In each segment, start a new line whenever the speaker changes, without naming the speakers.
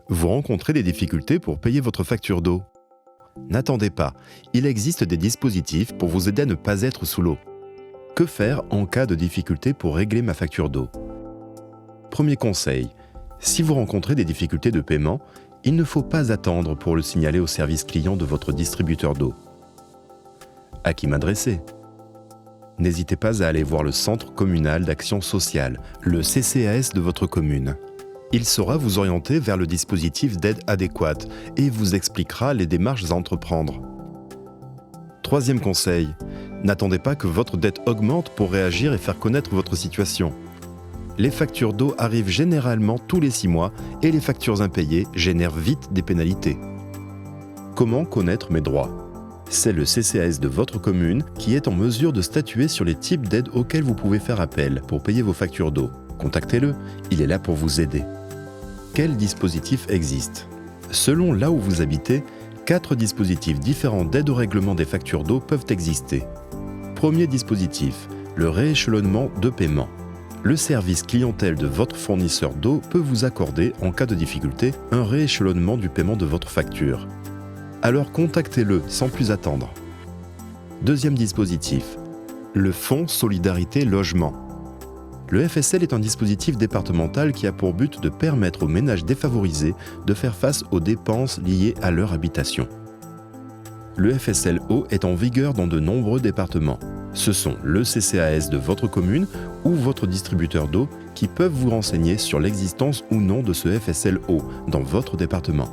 Vous rencontrez des difficultés pour payer votre facture d'eau? N'attendez pas, il existe des dispositifs pour vous aider à ne pas être sous l'eau. Que faire en cas de difficulté pour régler ma facture d'eau? Premier conseil, si vous rencontrez des difficultés de paiement, il ne faut pas attendre pour le signaler au service client de votre distributeur d'eau. À qui m'adresser? N'hésitez pas à aller voir le Centre communal d'action sociale, le CCAS de votre commune. Il saura vous orienter vers le dispositif d'aide adéquate et vous expliquera les démarches à entreprendre. Troisième conseil, n'attendez pas que votre dette augmente pour réagir et faire connaître votre situation. Les factures d'eau arrivent généralement tous les 6 mois et les factures impayées génèrent vite des pénalités. Comment connaître mes droits? C'est le CCAS de votre commune qui est en mesure de statuer sur les types d'aides auxquelles vous pouvez faire appel pour payer vos factures d'eau. Contactez-le, il est là pour vous aider. Quels dispositifs existent? Selon là où vous habitez, 4 dispositifs différents d'aide au règlement des factures d'eau peuvent exister. Premier dispositif, le rééchelonnement de paiement. Le service clientèle de votre fournisseur d'eau peut vous accorder, en cas de difficulté, un rééchelonnement du paiement de votre facture. Alors contactez-le sans plus attendre. Deuxième dispositif, le Fonds Solidarité Logement. Le FSL est un dispositif départemental qui a pour but de permettre aux ménages défavorisés de faire face aux dépenses liées à leur habitation. Le FSL Eau est en vigueur dans de nombreux départements. Ce sont le CCAS de votre commune ou votre distributeur d'eau qui peuvent vous renseigner sur l'existence ou non de ce FSL Eau dans votre département.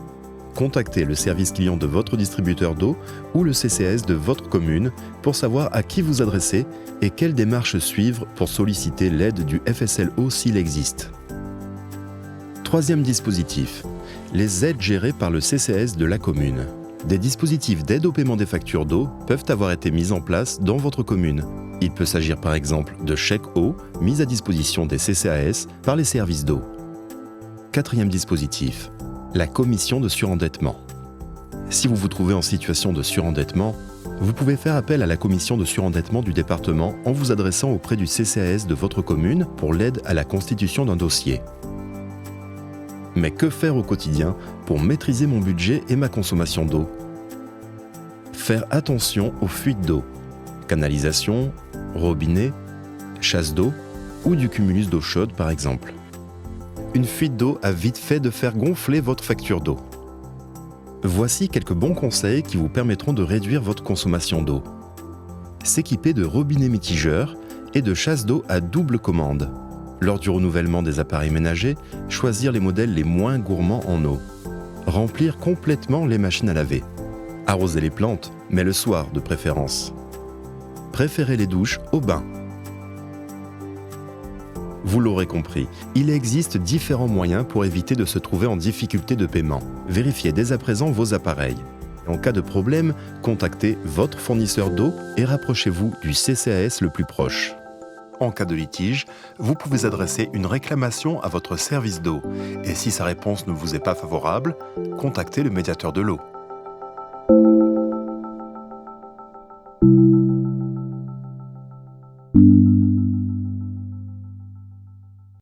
Contactez le service client de votre distributeur d'eau ou le CCAS de votre commune pour savoir à qui vous adresser et quelles démarches suivre pour solliciter l'aide du FSLO s'il existe. Troisième dispositif, les aides gérées par le CCAS de la commune. Des dispositifs d'aide au paiement des factures d'eau peuvent avoir été mis en place dans votre commune. Il peut s'agir par exemple de chèques eau mis à disposition des CCAS par les services d'eau. Quatrième dispositif, la commission de surendettement. Si vous vous trouvez en situation de surendettement, vous pouvez faire appel à la commission de surendettement du département en vous adressant auprès du CCAS de votre commune pour l'aide à la constitution d'un dossier. Mais que faire au quotidien pour maîtriser mon budget et ma consommation d'eau? Faire attention aux fuites d'eau, canalisation, robinet, chasse d'eau ou du cumulus d'eau chaude par exemple. Une fuite d'eau a vite fait de faire gonfler votre facture d'eau. Voici quelques bons conseils qui vous permettront de réduire votre consommation d'eau. S'équiper de robinets mitigeurs et de chasse d'eau à double commande. Lors du renouvellement des appareils ménagers, choisir les modèles les moins gourmands en eau. Remplir complètement les machines à laver. Arroser les plantes, mais le soir de préférence. Préférez les douches au bain. Vous l'aurez compris, il existe différents moyens pour éviter de se trouver en difficulté de paiement. Vérifiez dès à présent vos appareils. En cas de problème, contactez votre fournisseur d'eau et rapprochez-vous du CCAS le plus proche. En cas de litige, vous pouvez adresser une réclamation à votre service d'eau et si sa réponse ne vous est pas favorable, contactez le médiateur de l'eau.